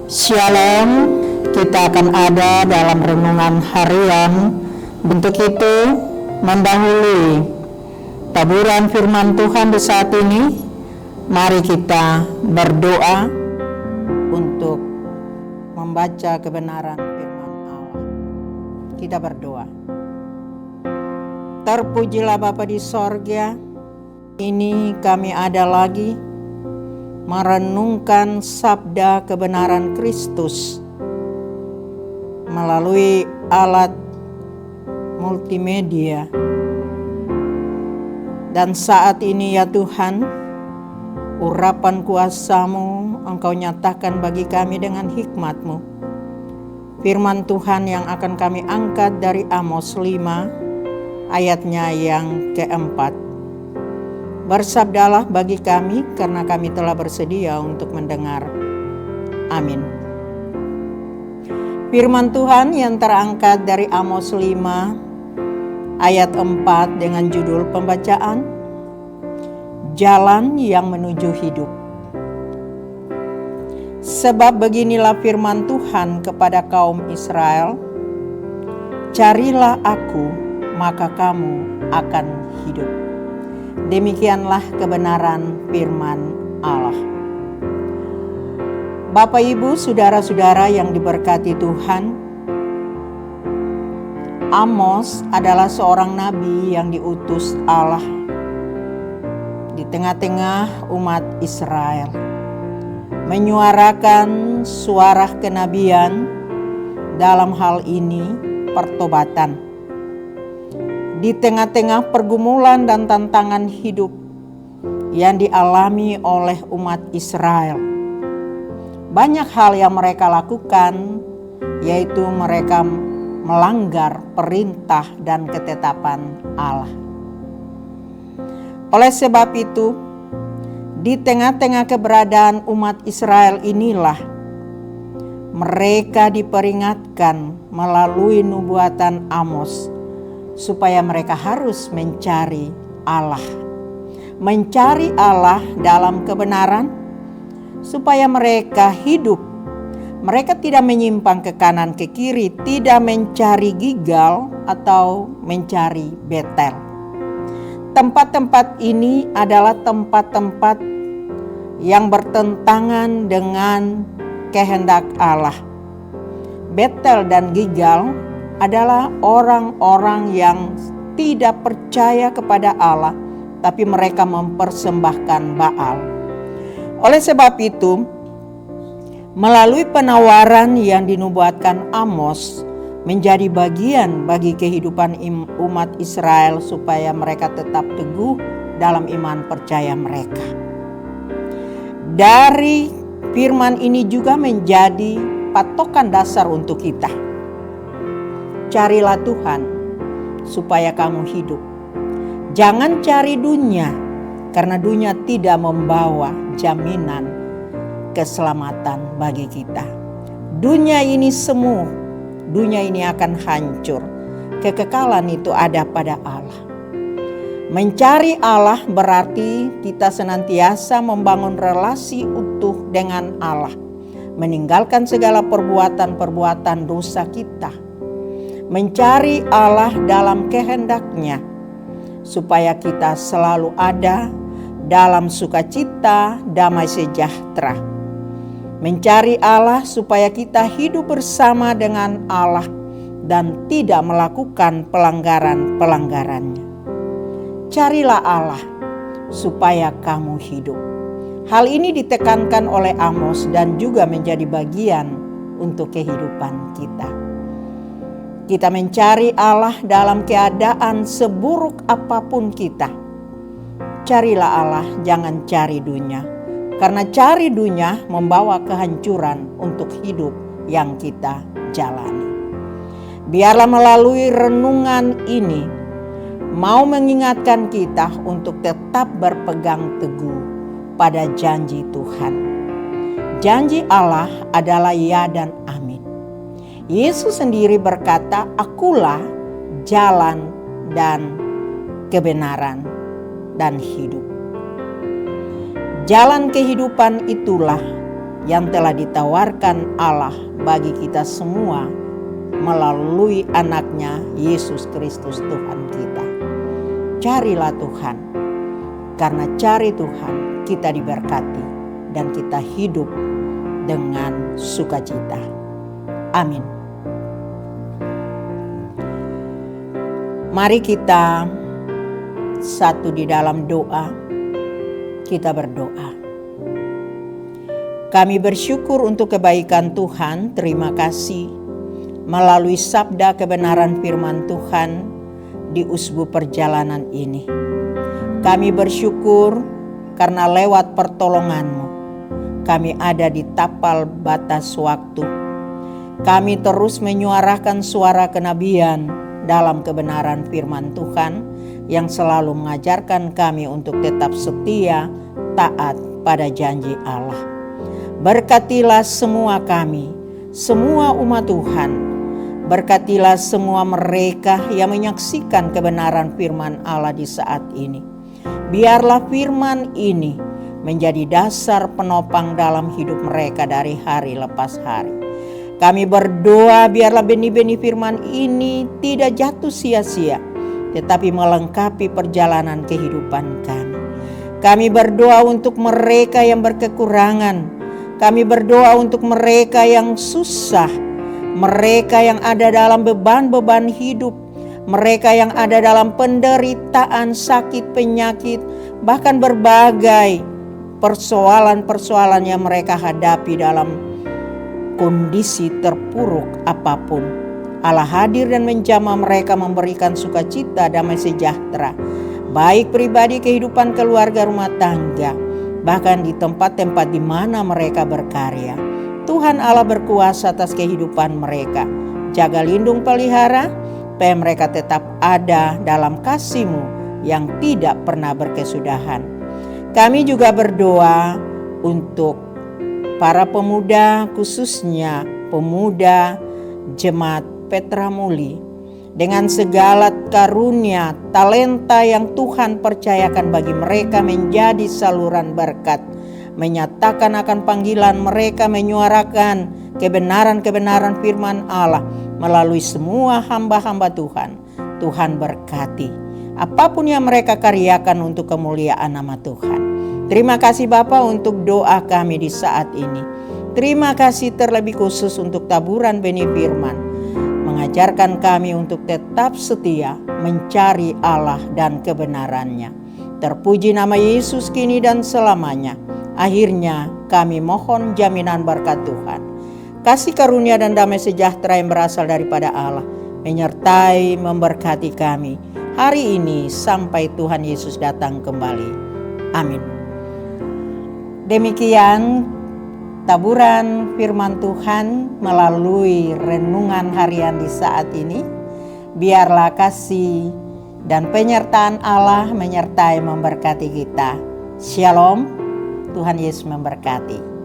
Shalom, kita akan ada dalam renungan harian. Bentuk itu mendahului taburan firman Tuhan di saat ini. Mari kita berdoa untuk membaca kebenaran firman Allah. Kita berdoa. Terpujilah Bapa di sorga, ini kami ada lagi merenungkan sabda kebenaran Kristus melalui alat multimedia. Dan saat ini ya Tuhan, urapan kuasa-Mu Engkau nyatakan bagi kami dengan hikmat-Mu. Firman Tuhan yang akan kami angkat dari Amos 5 ayatnya yang keempat. Bersabdalah bagi kami karena kami telah bersedia untuk mendengar. Amin. Firman Tuhan yang terangkat dari Amos 5 ayat 4 dengan judul pembacaan Jalan yang menuju hidup. Sebab beginilah firman Tuhan kepada kaum Israel, carilah aku, maka kamu akan hidup. Demikianlah kebenaran firman Allah. Bapak, Ibu, saudara-saudara yang diberkati Tuhan, Amos adalah seorang nabi yang diutus Allah di tengah-tengah umat Israel, menyuarakan suara kenabian, dalam hal ini pertobatan. Di tengah-tengah pergumulan dan tantangan hidup yang dialami oleh umat Israel, banyak hal yang mereka lakukan, yaitu mereka melanggar perintah dan ketetapan Allah. Oleh sebab itu, di tengah-tengah keberadaan umat Israel inilah mereka diperingatkan melalui nubuatan Amos supaya mereka harus mencari Allah. Mencari Allah dalam kebenaran supaya mereka hidup. Mereka tidak menyimpang ke kanan ke kiri, tidak mencari Gilgal atau mencari Betel. Tempat-tempat ini adalah tempat-tempat yang bertentangan dengan kehendak Allah. Betel dan Gilgal adalah orang-orang yang tidak percaya kepada Allah, tapi mereka mempersembahkan Baal. Oleh sebab itu, melalui penawaran yang dinubuatkan Amos menjadi bagian bagi kehidupan umat Israel supaya mereka tetap teguh dalam iman percaya mereka. Dari firman ini juga menjadi patokan dasar untuk kita. Carilah Tuhan supaya kamu hidup. Jangan cari dunia, karena dunia tidak membawa jaminan keselamatan bagi kita. Dunia ini semu, dunia ini akan hancur. Kekekalan itu ada pada Allah. Mencari Allah berarti kita senantiasa membangun relasi utuh dengan Allah, meninggalkan segala perbuatan-perbuatan dosa kita. Mencari Allah dalam kehendak-Nya supaya kita selalu ada dalam sukacita, damai sejahtera. Mencari Allah supaya kita hidup bersama dengan Allah dan tidak melakukan pelanggaran-pelanggarannya. Carilah Allah supaya kamu hidup. Hal ini ditekankan oleh Amos dan juga menjadi bagian untuk kehidupan kita. Kita mencari Allah dalam keadaan seburuk apapun kita. Carilah Allah, jangan cari dunia. Karena cari dunia membawa kehancuran untuk hidup yang kita jalani. Biarlah melalui renungan ini mau mengingatkan kita untuk tetap berpegang teguh pada janji Tuhan. Janji Allah adalah ya dan amin. Yesus sendiri berkata, "Akulah jalan dan kebenaran dan hidup." Jalan kehidupan itulah yang telah ditawarkan Allah bagi kita semua melalui anaknya Yesus Kristus Tuhan kita. Carilah Tuhan, karena cari Tuhan kita diberkati dan kita hidup dengan sukacita. Amin. Mari kita satu di dalam doa. Kita berdoa. Kami bersyukur untuk kebaikan Tuhan. Terima kasih melalui sabda kebenaran firman Tuhan di usbu perjalanan ini. Kami bersyukur karena lewat pertolongan-Mu kami ada di tapal batas waktu. Kami terus menyuarakan suara kenabian dalam kebenaran firman Tuhan yang selalu mengajarkan kami untuk tetap setia, taat pada janji Allah. Berkatilah semua kami, semua umat Tuhan. Berkatilah semua mereka yang menyaksikan kebenaran firman Allah di saat ini. Biarlah firman ini menjadi dasar penopang dalam hidup mereka dari hari lepas hari. Kami berdoa biarlah benih-benih firman ini tidak jatuh sia-sia, tetapi melengkapi perjalanan kehidupan kami. Kami berdoa untuk mereka yang berkekurangan. Kami berdoa untuk mereka yang susah, mereka yang ada dalam beban-beban hidup, mereka yang ada dalam penderitaan, sakit, penyakit, bahkan berbagai persoalan-persoalan yang mereka hadapi dalam kondisi terpuruk apapun. Allah hadir dan menjamah mereka, memberikan sukacita, damai sejahtera, baik pribadi, kehidupan keluarga, rumah tangga, bahkan di tempat-tempat di mana mereka berkarya. Tuhan Allah berkuasa atas kehidupan mereka. Jaga, lindung, pelihara, supaya mereka tetap ada dalam kasih-Mu yang tidak pernah berkesudahan. Kami juga berdoa untuk para pemuda, khususnya pemuda Jemaat Petra Muli, dengan segala karunia, talenta yang Tuhan percayakan bagi mereka menjadi saluran berkat, menyatakan akan panggilan mereka, menyuarakan kebenaran-kebenaran firman Allah melalui semua hamba-hamba Tuhan. Tuhan berkati apapun yang mereka karyakan untuk kemuliaan nama Tuhan. Terima kasih Bapa untuk doa kami di saat ini. Terima kasih terlebih khusus untuk taburan benih firman, mengajarkan kami untuk tetap setia mencari Allah dan kebenarannya. Terpuji nama Yesus kini dan selamanya. Akhirnya kami mohon jaminan berkat Tuhan, kasih karunia dan damai sejahtera yang berasal daripada Allah menyertai memberkati kami hari ini sampai Tuhan Yesus datang kembali. Amin. Demikian taburan firman Tuhan melalui renungan harian di saat ini. Biarlah kasih dan penyertaan Allah menyertai memberkati kita. Shalom, Tuhan Yesus memberkati.